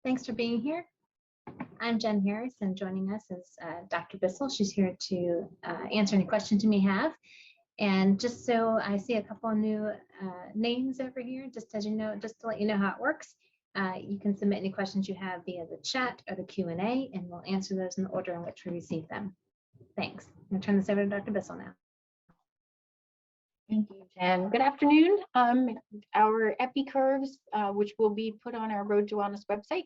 Thanks for being here. I'm Jen Harris, and joining us is Dr. Bissell. She's here to answer any questions you may have. And just so I see a couple of new names over here, just as you know, just to let you know how it works, you can submit any questions you have via the chat or the Q&A, and we'll answer those in the order in which we receive them. Thanks. I'm going to turn this over to Dr. Bissell now. Thank you, Jen. Good afternoon. Our EPI curves, which will be put on our Road to Wellness website,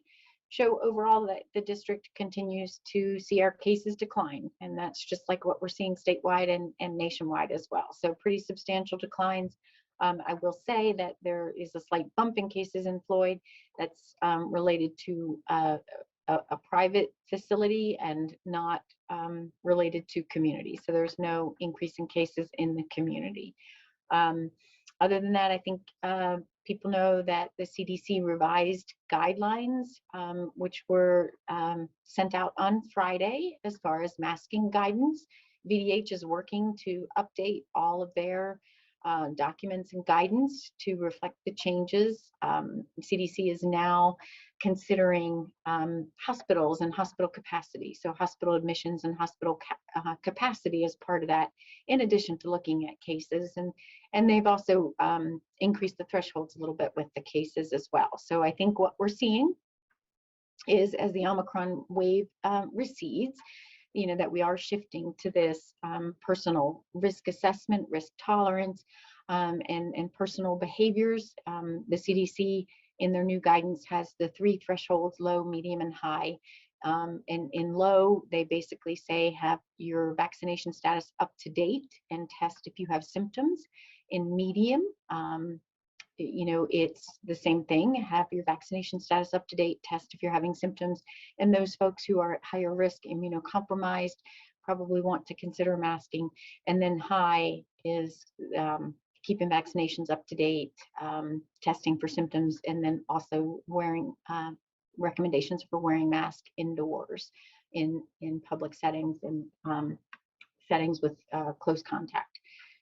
show overall that the district continues to see our cases decline. And that's just like what we're seeing statewide and nationwide as well. So pretty substantial declines. I will say that there is a slight bump in cases in Floyd that's related to a private facility and not related to community. So there's no increase in cases in the community. Other than that, I think people know that the CDC revised guidelines, which were sent out on Friday as far as masking guidance. VDH is working to update all of their documents and guidance to reflect the changes. CDC is now considering hospitals and hospital capacity, so hospital admissions and hospital capacity as part of that, in addition to looking at cases. And they've also increased the thresholds a little bit with the cases as well. So I think what we're seeing is, as the Omicron wave recedes, that we are shifting to this personal risk assessment, risk tolerance, and personal behaviors. The CDC in their new guidance has the 3 thresholds: low, medium, and high. And in low, they basically say have your vaccination status up to date and test if you have symptoms. In medium, it's the same thing, have your vaccination status up to date, test if you're having symptoms. And those folks who are at higher risk, immunocompromised, probably want to consider masking. And then high is keeping vaccinations up to date, testing for symptoms, and then also wearing recommendations for wearing masks indoors in public settings and settings with close contact.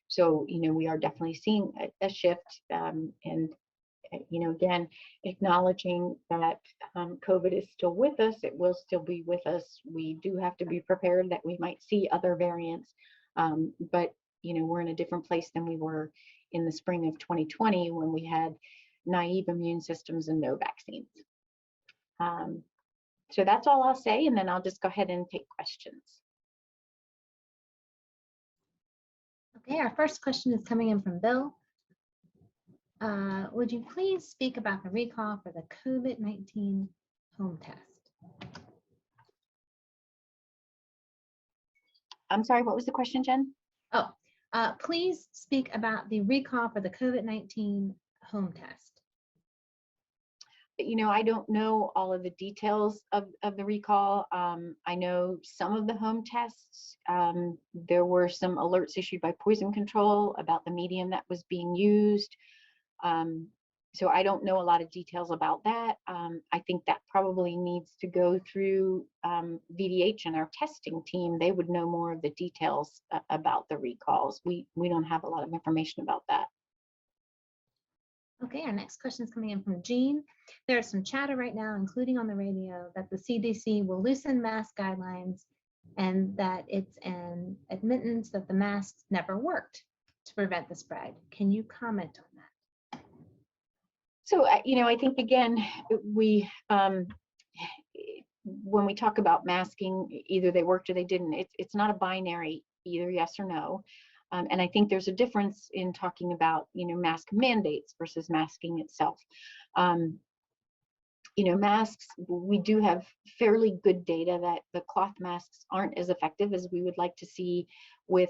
So, we are definitely seeing a shift, and, again, acknowledging that COVID is still with us. It will still be with us. We do have to be prepared that we might see other variants, but, we're in a different place than we were in the spring of 2020 when we had naive immune systems and no vaccines. So that's all I'll say, and then I'll just go ahead and take questions. Okay, our first question is coming in from Bill. Would you please speak about the recall for the COVID-19 home test? I'm sorry, what was the question, Jen? Oh, please speak about the recall for the COVID-19 home test. I don't know all of the details of the recall. I know some of the home tests, there were some alerts issued by Poison Control about the medium that was being used. So I don't know a lot of details about that. I think that probably needs to go through VDH and our testing team. They would know more of the details about the recalls. We don't have a lot of information about that. Okay, our next question is coming in from Jean. There's some chatter right now, including on the radio, that the CDC will loosen mask guidelines and that it's an admittance that the masks never worked to prevent the spread. Can you comment on that? So, I think, again, when we talk about masking, either they worked or they didn't. It's not a binary, either yes or no. And I think there's a difference in talking about, mask mandates versus masking itself. Masks, we do have fairly good data that the cloth masks aren't as effective as we would like to see with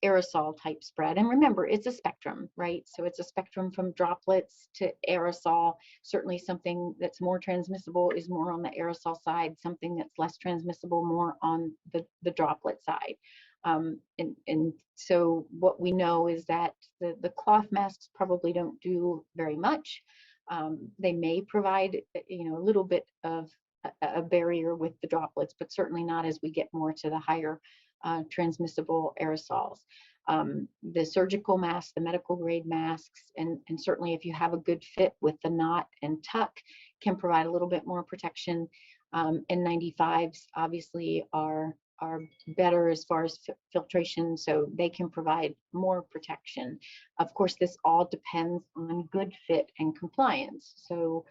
aerosol type spread. And remember, it's a spectrum, right? So it's a spectrum from droplets to aerosol. Certainly something that's more transmissible is more on the aerosol side, something that's less transmissible more on the droplet side. And so what we know is that the cloth masks probably don't do very much. They may provide, a little bit of a barrier with the droplets, but certainly not as we get more to the higher transmissible aerosols. The surgical masks, the medical grade masks, and certainly if you have a good fit with the knot and tuck, can provide a little bit more protection. N95s obviously are better as far as filtration, so they can provide more protection. Of course, this all depends on good fit and compliance. So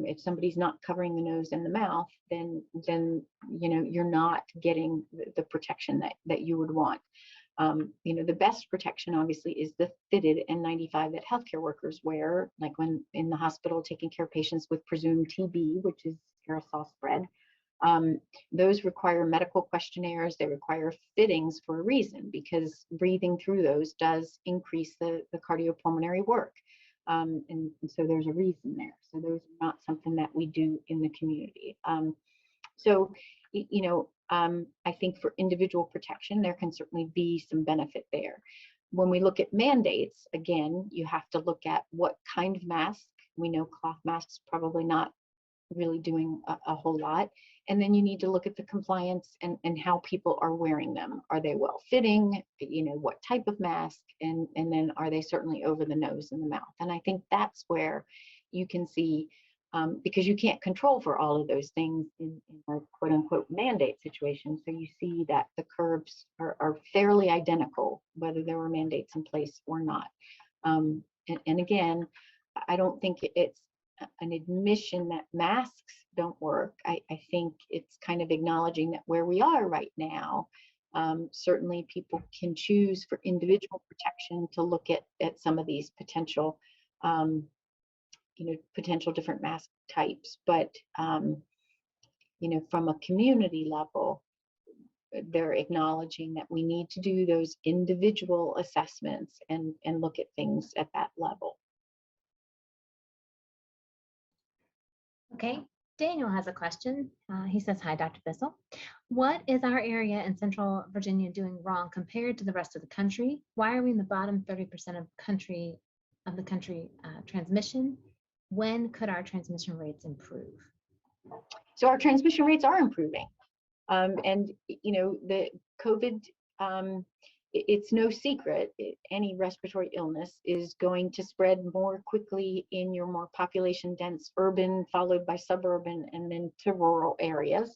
if somebody's not covering the nose and the mouth, then you know, you're not getting the protection that you would want. You know, the best protection obviously is the fitted N95 that healthcare workers wear, like when in the hospital taking care of patients with presumed TB, which is aerosol spread. Those require medical questionnaires. They require fittings for a reason, because breathing through those does increase the cardiopulmonary work. And so there's a reason there. So those are not something that we do in the community. So, you know, I think for individual protection, there can certainly be some benefit there. When we look at mandates, again, you have to look at what kind of mask. We know cloth masks probably not really doing a whole lot. And then you need to look at the compliance and how people are wearing them. Are they well fitting? You know, what type of mask? And then are they certainly over the nose and the mouth? And I think that's where you can see, because you can't control for all of those things in a quote unquote mandate situation. So you see that the curves are fairly identical, whether there were mandates in place or not. And again, I don't think it's an admission that masks don't work. I think it's kind of acknowledging that where we are right now, certainly people can choose for individual protection to look at some of these potential, you know, potential different mask types. But, you know, from a community level, they're acknowledging that we need to do those individual assessments and look at things at that level. Okay, Daniel has a question. He says, hi, Dr. Bissell. What is our area in Central Virginia doing wrong compared to the rest of the country? Why are we in the bottom 30% of the country transmission? When could our transmission rates improve? So our transmission rates are improving. And, you know, the COVID, it's no secret, any respiratory illness is going to spread more quickly in your more population dense urban, followed by suburban, and then to rural areas.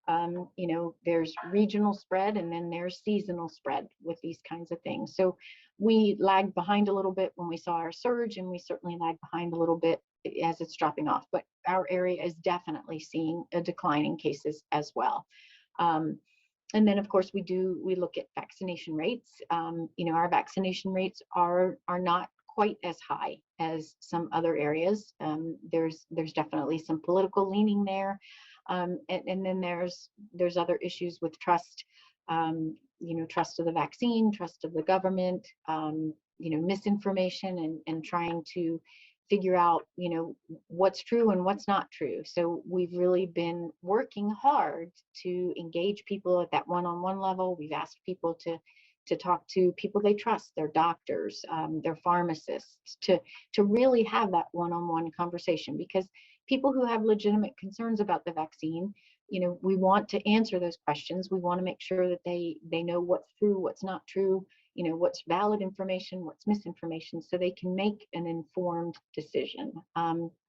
You know, there's regional spread and then there's seasonal spread with these kinds of things. So we lagged behind a little bit when we saw our surge, and we certainly lagged behind a little bit as it's dropping off. But our area is definitely seeing a decline in cases as well. And then, of course, we look at vaccination rates. You know, our vaccination rates are not quite as high as some other areas. There's definitely some political leaning there, and then there's other issues with trust. You know, trust of the vaccine, trust of the government. You know, misinformation and trying to figure out, you know, what's true and what's not true. So we've really been working hard to engage people at that one-on-one level. We've asked people to talk to people they trust, their doctors, their pharmacists, to really have that one-on-one conversation, because people who have legitimate concerns about the vaccine, you know, we want to answer those questions. We want to make sure that they know what's true, what's not true, you know, what's valid information, what's misinformation, so they can make an informed decision.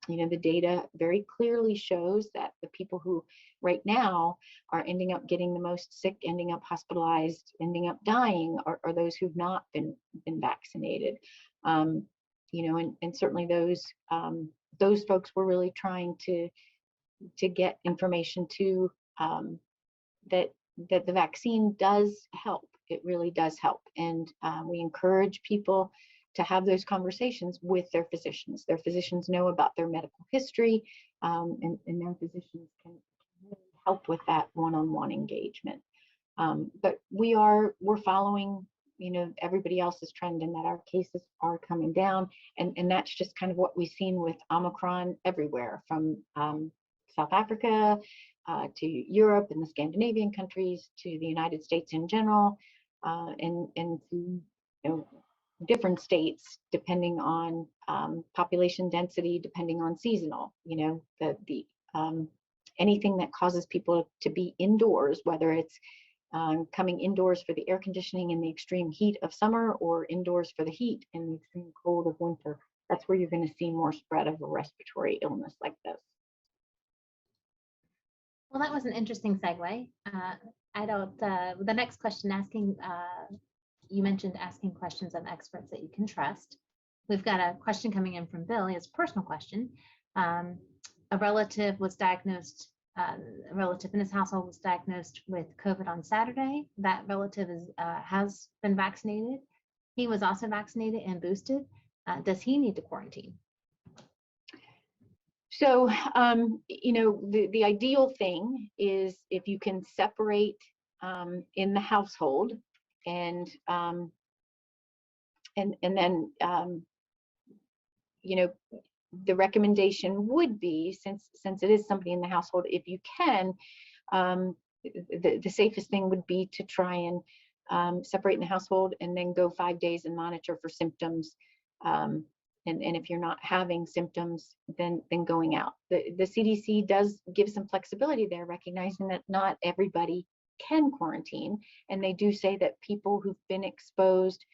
You know, the data very clearly shows that the people who right now are ending up getting the most sick, ending up hospitalized, ending up dying are those who've not been vaccinated. You know, and certainly those folks were really trying to get information to, that the vaccine does help. It really does help. And we encourage people to have those conversations with their physicians. Their physicians know about their medical history, and their physicians can really help with that one-on-one engagement. But we're following, you know, everybody else's trend in that our cases are coming down. And that's just kind of what we've seen with Omicron everywhere, from South Africa to Europe and the Scandinavian countries, to the United States in general, and to, you know, different states depending on population density, depending on seasonal. You know, the anything that causes people to be indoors, whether it's coming indoors for the air conditioning in the extreme heat of summer, or indoors for the heat in the extreme cold of winter, that's where you're going to see more spread of a respiratory illness like this. Well, that was an interesting segue. I don't, the next question asking, you mentioned asking questions of experts that you can trust. We've got a question coming in from Bill, his personal question. A relative was diagnosed, a relative in his household was diagnosed with COVID on Saturday. That relative has been vaccinated. He was also vaccinated and boosted. Does he need to quarantine? So, you know, the ideal thing is if you can separate in the household and then, you know, the recommendation would be, since it is somebody in the household, if you can, the safest thing would be to try and separate in the household and then go 5 days and monitor for symptoms. And if you're not having symptoms, then going out. The CDC does give some flexibility there, recognizing that not everybody can quarantine. And they do say that people who've been exposed,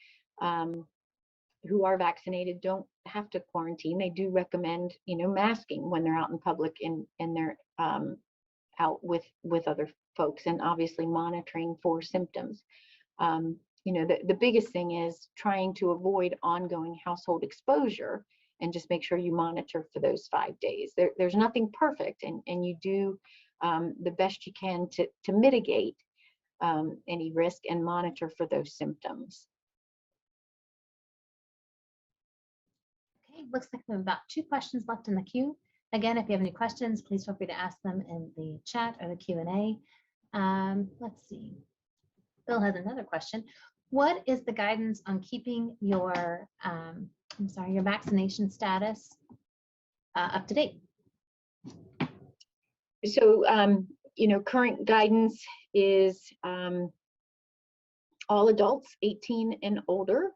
who are vaccinated, don't have to quarantine. They do recommend, you know, masking when they're out in public and they're out with other folks, and obviously monitoring for symptoms. You know, the biggest thing is trying to avoid ongoing household exposure and just make sure you monitor for those 5 days. There's nothing perfect, and you do the best you can to mitigate any risk and monitor for those symptoms. Okay, looks like we have about 2 questions left in the queue. Again, if you have any questions, please feel free to ask them in the chat or the Q&A. Let's see. Bill has another question. What is the guidance on keeping your, your vaccination status up to date? So, you know, current guidance is all adults 18 and older.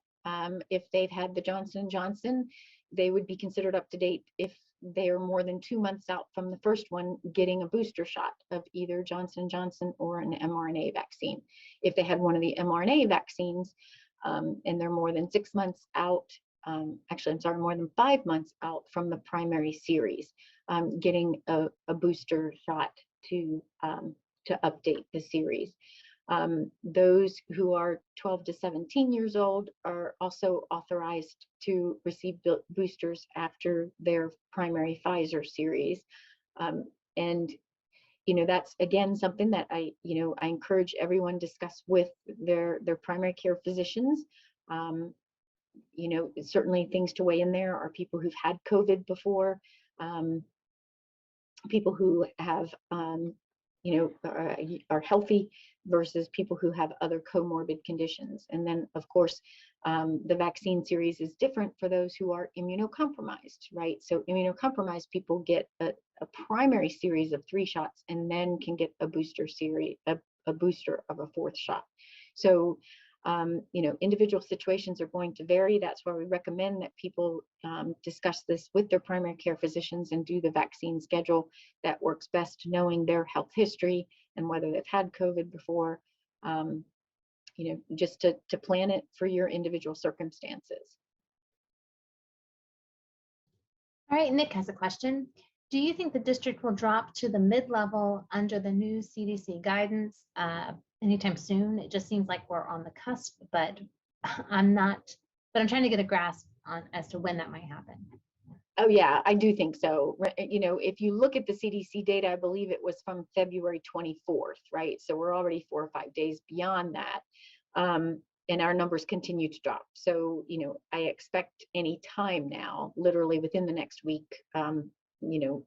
If they've had the Johnson & Johnson, they would be considered up to date if they are more than 2 months out from the first one getting a booster shot of either Johnson & Johnson or an mRNA vaccine. If they had one of the mRNA vaccines and they're more than 6 months out, actually, I'm sorry, more than 5 months out from the primary series, getting a booster shot to update the series. Those who are 12 to 17 years old are also authorized to receive boosters after their primary Pfizer series. And, you know, that's again something that I encourage everyone to discuss with their primary care physicians. You know, certainly things to weigh in there are people who've had COVID before, people who have, you know, are healthy versus people who have other comorbid conditions. And then, of course, the vaccine series is different for those who are immunocompromised, right? So immunocompromised people get a primary series of 3 shots and then can get a booster series, a booster of a 4th shot. So, you know, individual situations are going to vary. That's why we recommend that people discuss this with their primary care physicians and do the vaccine schedule that works best, knowing their health history and whether they've had COVID before, you know, just to plan it for your individual circumstances. All right, Nick has a question. Do you think the district will drop to the mid-level under the new CDC guidance anytime soon? It just seems like we're on the cusp, but I'm trying to get a grasp on as to when that might happen. Oh yeah, I do think so. You know, if you look at the CDC data, I believe it was from February 24th, right? So we're already 4 or 5 days beyond that. And our numbers continue to drop. So, you know, I expect any time now, literally within the next week, you know,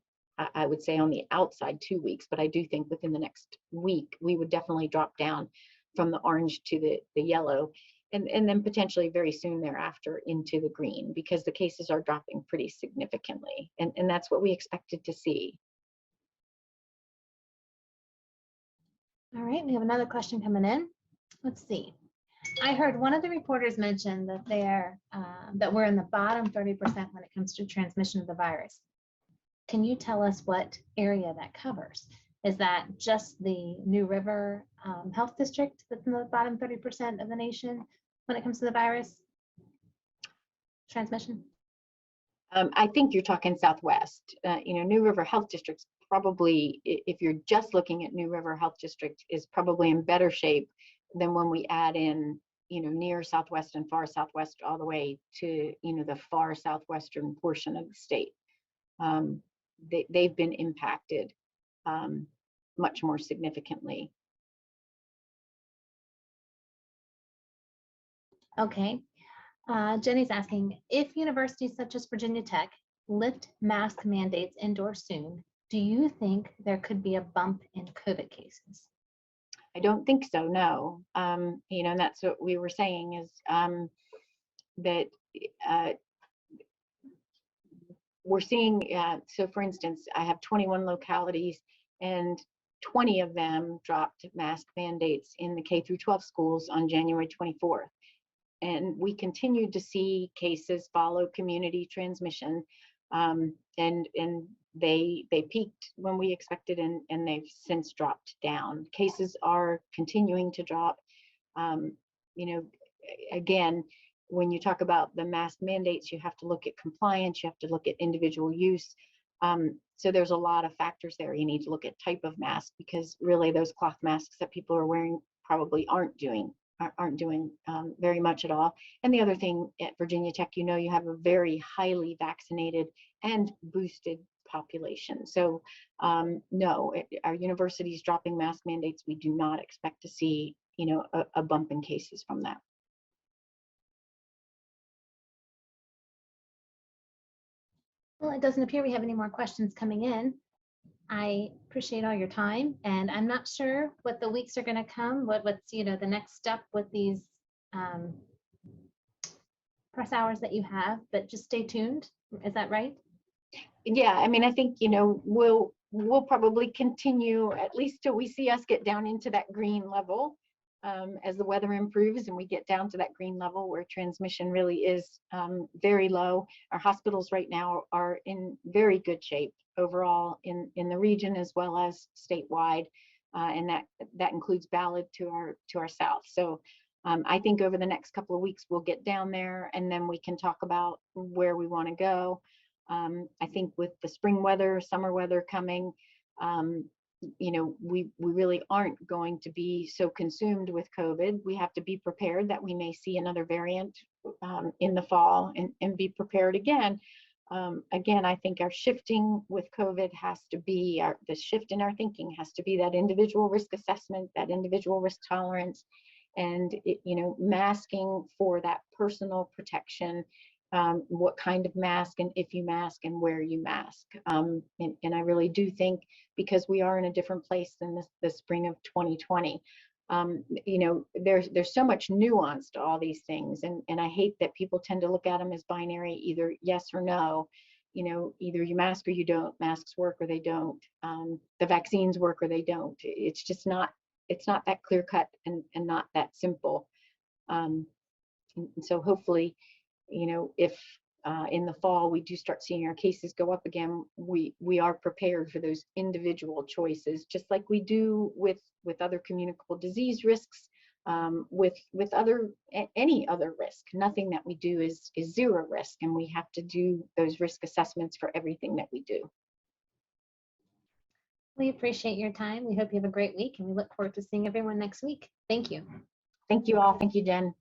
I would say on the outside 2 weeks, but I do think within the next week, we would definitely drop down from the orange to the yellow, and then potentially very soon thereafter into the green, because the cases are dropping pretty significantly. And that's what we expected to see. All right, we have another question coming in. Let's see. I heard one of the reporters mention that that we're in the bottom 30% when it comes to transmission of the virus. Can you tell us what area that covers? Is that just the New River Health District that's in the bottom 30% of the nation when it comes to the virus transmission? I think you're talking Southwest. New River Health District's probably, if you're just looking at New River Health District, is probably in better shape than when we add in, near Southwest and far Southwest all the way to, the far southwestern portion of the state. They've been impacted much more significantly. Okay. Jenny's asking, if universities such as Virginia Tech lift mask mandates indoors soon, do you think there could be a bump in COVID cases? I don't think so, no. And that's what we were saying is that we're seeing, so for instance, I have 21 localities and 20 of them dropped mask mandates in the K through 12 schools on January 24th. And we continued to see cases follow community transmission, and they peaked when we expected, and they've since dropped down. Cases are continuing to drop. Again, when you talk about the mask mandates, you have to look at compliance, you have to look at individual use. So there's a lot of factors there. You need to look at type of mask, because really those cloth masks that people are wearing probably aren't doing very much at all. And the other thing at Virginia Tech, you have a very highly vaccinated and boosted population. So no, our universities dropping mask mandates, we do not expect to see, a bump in cases from that. Well, it doesn't appear we have any more questions coming in. I appreciate all your time, and I'm not sure what the weeks are going to come, what's the next step with these press hours that you have, but just stay tuned. Is that right? Yeah, I mean, I think we'll probably continue at least till we see us get down into that green level. As the weather improves and we get down to that green level where transmission really is very low. Our hospitals right now are in very good shape overall in the region as well as statewide, and that includes Ballard to our south. So I think over the next couple of weeks we'll get down there, and then we can talk about where we want to go. I think with the spring weather, summer weather coming, we really aren't going to be so consumed with COVID. We have to be prepared that we may see another variant in the fall, and be prepared again. Again, I think our shifting with COVID has to be, the shift in our thinking has to be that individual risk assessment, that individual risk tolerance, and masking for that personal protection. What kind of mask, and if you mask, and where you mask. And I really do think, because we are in a different place than the spring of 2020, there's so much nuance to all these things, and I hate that people tend to look at them as binary, either yes or no. Either you mask or you don't. Masks work or they don't. The vaccines work or they don't. It's just not. It's not that clear cut and not that simple. And so hopefully, if in the fall we do start seeing our cases go up again, we are prepared for those individual choices, just like we do with other communicable disease risks, with any other risk. Nothing that we do is zero risk, and we have to do those risk assessments for everything that we do. We appreciate your time. We hope you have a great week, and we look forward to seeing everyone next week. Thank you. Thank you all. Thank you, Jen.